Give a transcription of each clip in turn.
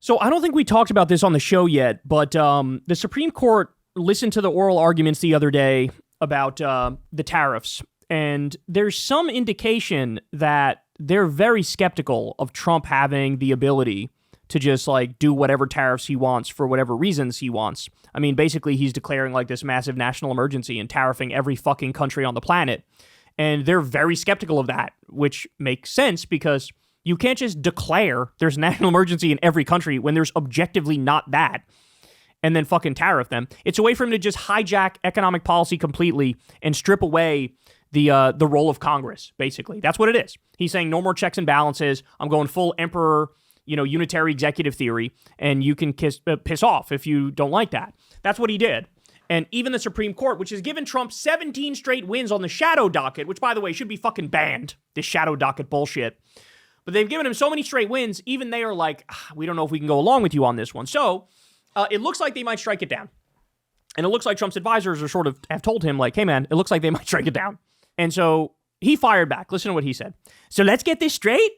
So I don't think we talked about this on the show yet, but the Supreme Court listened to the oral arguments the other day about the tariffs, and there's some indication that they're very skeptical of Trump having the ability to just like do whatever tariffs he wants for whatever reasons he wants. I mean, basically he's declaring like this massive national emergency and tariffing every fucking country on the planet. And they're very skeptical of that, which makes sense because you can't just declare there's a national emergency in every country when there's objectively not that and then fucking tariff them. It's a way for him to just hijack economic policy completely and strip away the role of Congress, basically. That's what it is. He's saying no more checks and balances. I'm going full emperor, unitary executive theory, and you can piss off if you don't like that. That's what he did. And even the Supreme Court, which has given Trump 17 straight wins on the shadow docket, which, by the way, should be fucking banned, this shadow docket bullshit. But they've given him so many straight wins, even they are like, we don't know if we can go along with you on this one. So it looks like they might strike it down. And it looks like Trump's advisors are sort of have told him, like, hey, man, it looks like they might strike it down. And so he fired back. Listen to what he said. So let's get this straight.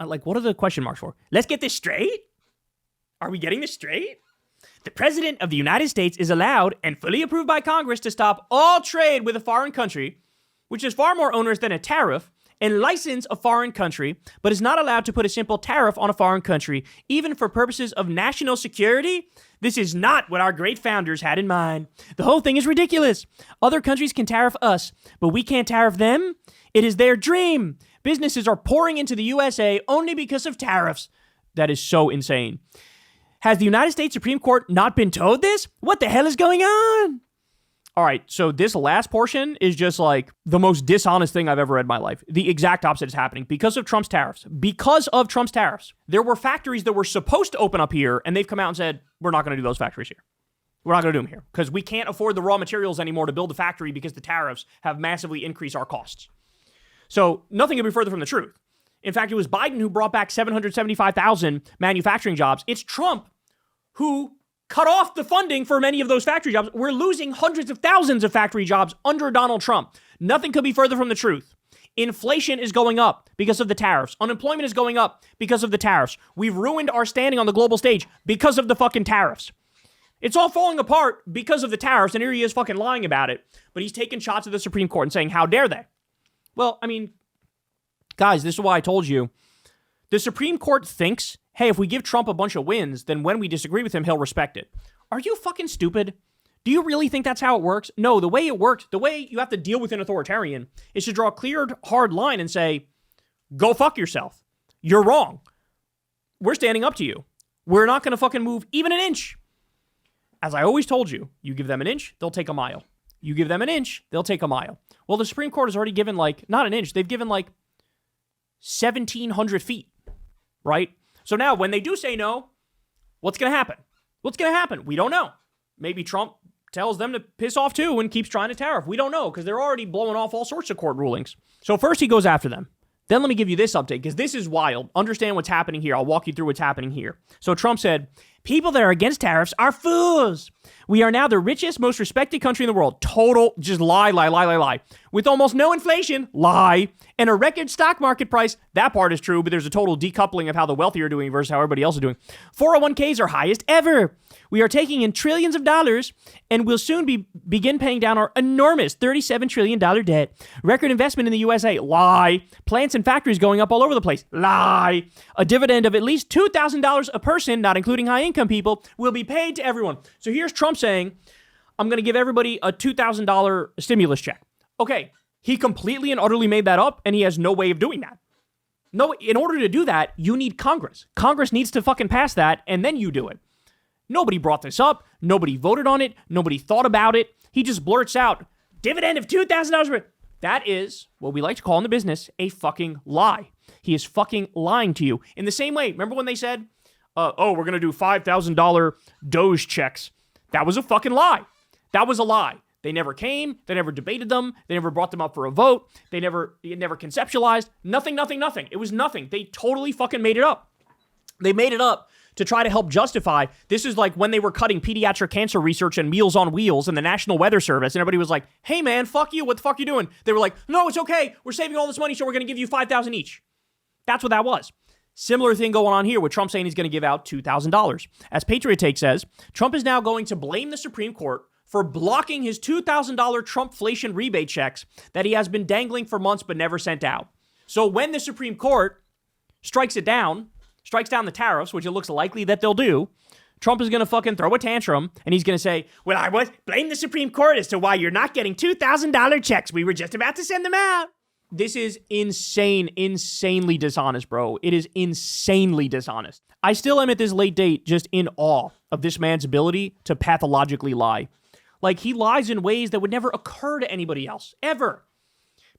Like, what are the question marks for? Let's get this straight? Are we getting this straight? The President of the United States is allowed and fully approved by Congress to stop all trade with a foreign country, which is far more onerous than a tariff, and license a foreign country, but is not allowed to put a simple tariff on a foreign country, even for purposes of national security. This is not what our great founders had in mind. The whole thing is ridiculous. Other countries can tariff us, but we can't tariff them. It is their dream. Businesses are pouring into the USA only because of tariffs. That is so insane. Has the United States Supreme Court not been told this? What the hell is going on? All right, so this last portion is just like the most dishonest thing I've ever read in my life. The exact opposite is happening because of Trump's tariffs. Because of Trump's tariffs, there were factories that were supposed to open up here, and they've come out and said, we're not going to do those factories here. We're not going to do them here because we can't afford the raw materials anymore to build a factory because the tariffs have massively increased our costs. So nothing could be further from the truth. In fact, it was Biden who brought back 775,000 manufacturing jobs. It's Trump who cut off the funding for many of those factory jobs. We're losing hundreds of thousands of factory jobs under Donald Trump. Nothing could be further from the truth. Inflation is going up because of the tariffs. Unemployment is going up because of the tariffs. We've ruined our standing on the global stage because of the fucking tariffs. It's all falling apart because of the tariffs, and here he is fucking lying about it. But he's taking shots at the Supreme Court and saying, how dare they? Well, I mean, guys, this is why I told you. The Supreme Court thinks, hey, if we give Trump a bunch of wins, then when we disagree with him, he'll respect it. Are you fucking stupid? Do you really think that's how it works? No, the way it works, the way you have to deal with an authoritarian is to draw a clear, hard line and say, go fuck yourself. You're wrong. We're standing up to you. We're not going to fucking move even an inch. As I always told you, you give them an inch, they'll take a mile. You give them an inch, they'll take a mile. Well, the Supreme Court has already given not an inch, they've given 1,700 feet, right? So now when they do say no, what's going to happen? What's going to happen? We don't know. Maybe Trump tells them to piss off too and keeps trying to tariff. We don't know because they're already blowing off all sorts of court rulings. So first he goes after them. Then let me give you this update because this is wild. Understand what's happening here. I'll walk you through what's happening here. So Trump said, people that are against tariffs are fools. We are now the richest, most respected country in the world. Total, just lie. With almost no inflation, lie. And a record stock market price. That part is true, but there's a total decoupling of how the wealthy are doing versus how everybody else is doing. 401ks are highest ever. We are taking in trillions of dollars and will soon begin paying down our enormous $37 trillion debt. Record investment in the USA. Lie. Plants and factories going up all over the place. Lie. A dividend of at least $2,000 a person, not including high-income people, will be paid to everyone. So here's Trump saying, I'm going to give everybody a $2,000 stimulus check. Okay, he completely and utterly made that up, and he has no way of doing that. No, in order to do that, you need Congress. Congress needs to fucking pass that, and then you do it. Nobody brought this up. Nobody voted on it. Nobody thought about it. He just blurts out, dividend of $2,000. That is what we like to call in the business a fucking lie. He is fucking lying to you. In the same way, remember when they said, we're going to do $5,000 Doge checks. That was a fucking lie. That was a lie. They never came. They never debated them. They never brought them up for a vote. It never conceptualized. Nothing. It was nothing. They totally fucking made it up. They made it up to try to help justify. This is like when they were cutting pediatric cancer research and Meals on Wheels and the National Weather Service, and everybody was like, hey man, fuck you. What the fuck are you doing? They were like, no, it's okay. We're saving all this money, so we're going to give you $5,000 each. That's what that was. Similar thing going on here with Trump saying he's going to give out $2,000. As Patriot Take says, Trump is now going to blame the Supreme Court for blocking his $2,000 Trumpflation rebate checks that he has been dangling for months but never sent out. So when the Supreme Court strikes down the tariffs, which it looks likely that they'll do, Trump is going to fucking throw a tantrum, and he's going to say, well, I was blame the Supreme Court as to why you're not getting $2,000 checks. We were just about to send them out. This is insane, insanely dishonest, bro. It is insanely dishonest. I still am at this late date just in awe of this man's ability to pathologically lie. Like, he lies in ways that would never occur to anybody else, ever.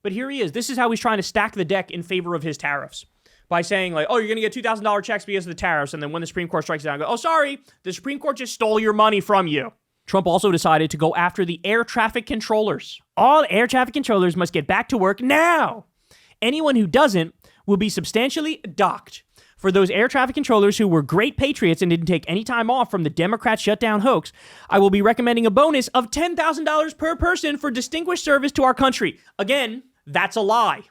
But here he is. This is how he's trying to stack the deck in favor of his tariffs. By saying, like, oh, you're going to get $2,000 checks because of the tariffs. And then when the Supreme Court strikes down, go, oh, sorry, the Supreme Court just stole your money from you. Trump also decided to go after the air traffic controllers. All air traffic controllers must get back to work now. Anyone who doesn't will be substantially docked. For those air traffic controllers who were great patriots and didn't take any time off from the Democrat shutdown hoax, I will be recommending a bonus of $10,000 per person for distinguished service to our country. Again, that's a lie.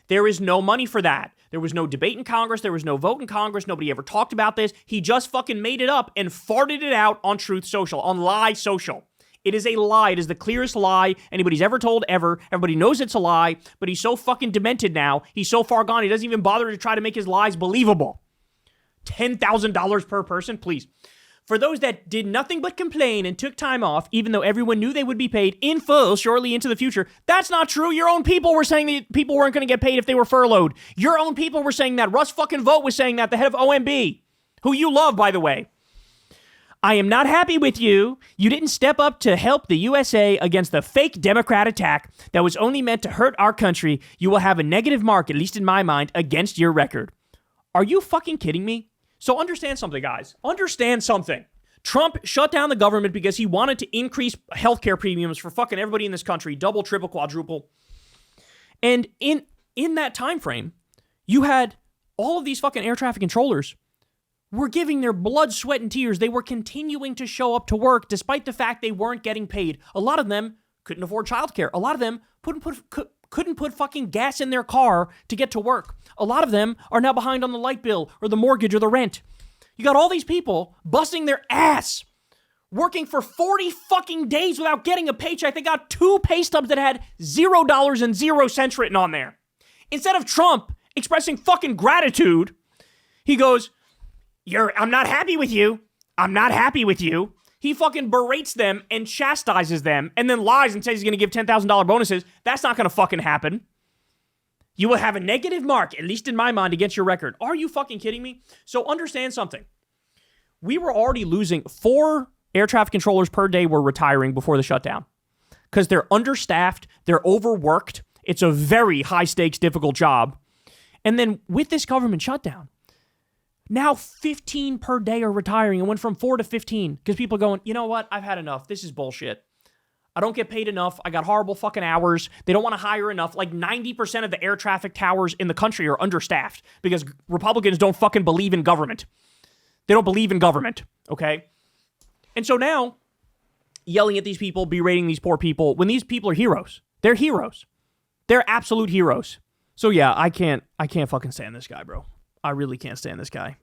There is no money for that. There was no debate in Congress. There was no vote in Congress. Nobody ever talked about this. He just fucking made it up and farted it out on Truth Social, on Lie Social. It is a lie. It is the clearest lie anybody's ever told ever. Everybody knows it's a lie, but he's so fucking demented now. He's so far gone. He doesn't even bother to try to make his lies believable. $10,000 per person, please. For those that did nothing but complain and took time off, even though everyone knew they would be paid in full shortly into the future, that's not true. Your own people were saying that people weren't going to get paid if they were furloughed. Your own people were saying that. Russ fucking Vogt was saying that, the head of OMB, who you love, by the way. I am not happy with you. You didn't step up to help the USA against the fake Democrat attack that was only meant to hurt our country. You will have a negative mark, at least in my mind, against your record. Are you fucking kidding me? So understand something, guys. Understand something. Trump shut down the government because he wanted to increase healthcare premiums for fucking everybody in this country, double, triple, quadruple. And in that time frame, you had all of these fucking air traffic controllers were giving their blood, sweat, and tears. They were continuing to show up to work despite the fact they weren't getting paid. A lot of them couldn't afford childcare. A lot of them couldn't put fucking gas in their car to get to work. A lot of them are now behind on the light bill or the mortgage or the rent. You got all these people busting their ass, working for 40 fucking days without getting a paycheck. They got 2 pay stubs that had $0 and 0 cents written on there. Instead of Trump expressing fucking gratitude, he goes, I'm not happy with you. I'm not happy with you. He fucking berates them and chastises them and then lies and says he's going to give $10,000 bonuses. That's not going to fucking happen. You will have a negative mark, at least in my mind, against your record. Are you fucking kidding me? So understand something. We were already losing 4 air traffic controllers per day were retiring before the shutdown because they're understaffed, they're overworked. It's a very high stakes, difficult job. And then with this government shutdown, now 15 per day are retiring. It went from 4 to 15 because people are going, you know what? I've had enough. This is bullshit. I don't get paid enough. I got horrible fucking hours. They don't want to hire enough. Like 90% of the air traffic towers in the country are understaffed because Republicans don't fucking believe in government. They don't believe in government, okay? And so now, yelling at these people, berating these poor people, when these people are heroes. They're heroes. They're absolute heroes. So yeah, I can't fucking stand this guy, bro. I really can't stand this guy.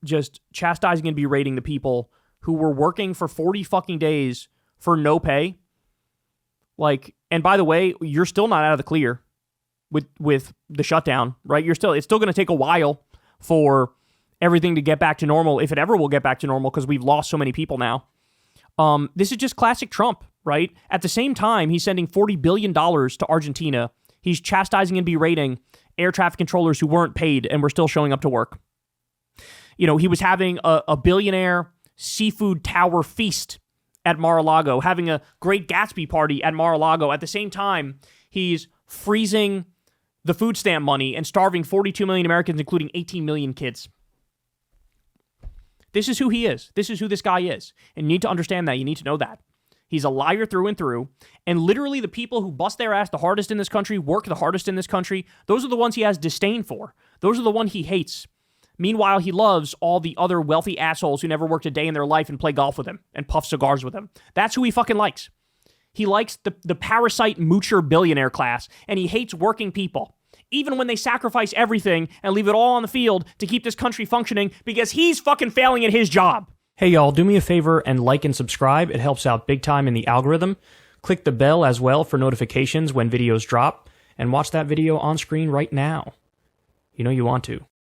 Just chastising and berating the people who were working for 40 fucking days for no pay. Like, and by the way, you're still not out of the clear with the shutdown, right? It's still going to take a while for everything to get back to normal, if it ever will get back to normal, because we've lost so many people now. This is just classic Trump, right? At the same time, he's sending $40 billion to Argentina. He's chastising and berating air traffic controllers who weren't paid and were still showing up to work. You know, he was having a billionaire seafood tower feast at Mar-a-Lago, having a Great Gatsby party at Mar-a-Lago. At the same time, he's freezing the food stamp money and starving 42 million Americans, including 18 million kids. This is who he is. This is who this guy is. And you need to understand that. You need to know that. He's a liar through and through. And literally the people who bust their ass the hardest in this country, work the hardest in this country, those are the ones he has disdain for. Those are the ones he hates. Meanwhile, he loves all the other wealthy assholes who never worked a day in their life and play golf with him and puff cigars with him. That's who he fucking likes. He likes the parasite moocher billionaire class, and he hates working people. even when they sacrifice everything and leave it all on the field to keep this country functioning because he's fucking failing at his job. Hey y'all, do me a favor and like and subscribe. It helps out big time in the algorithm. Click the bell as well for notifications when videos drop, and watch that video on screen right now. You know you want to.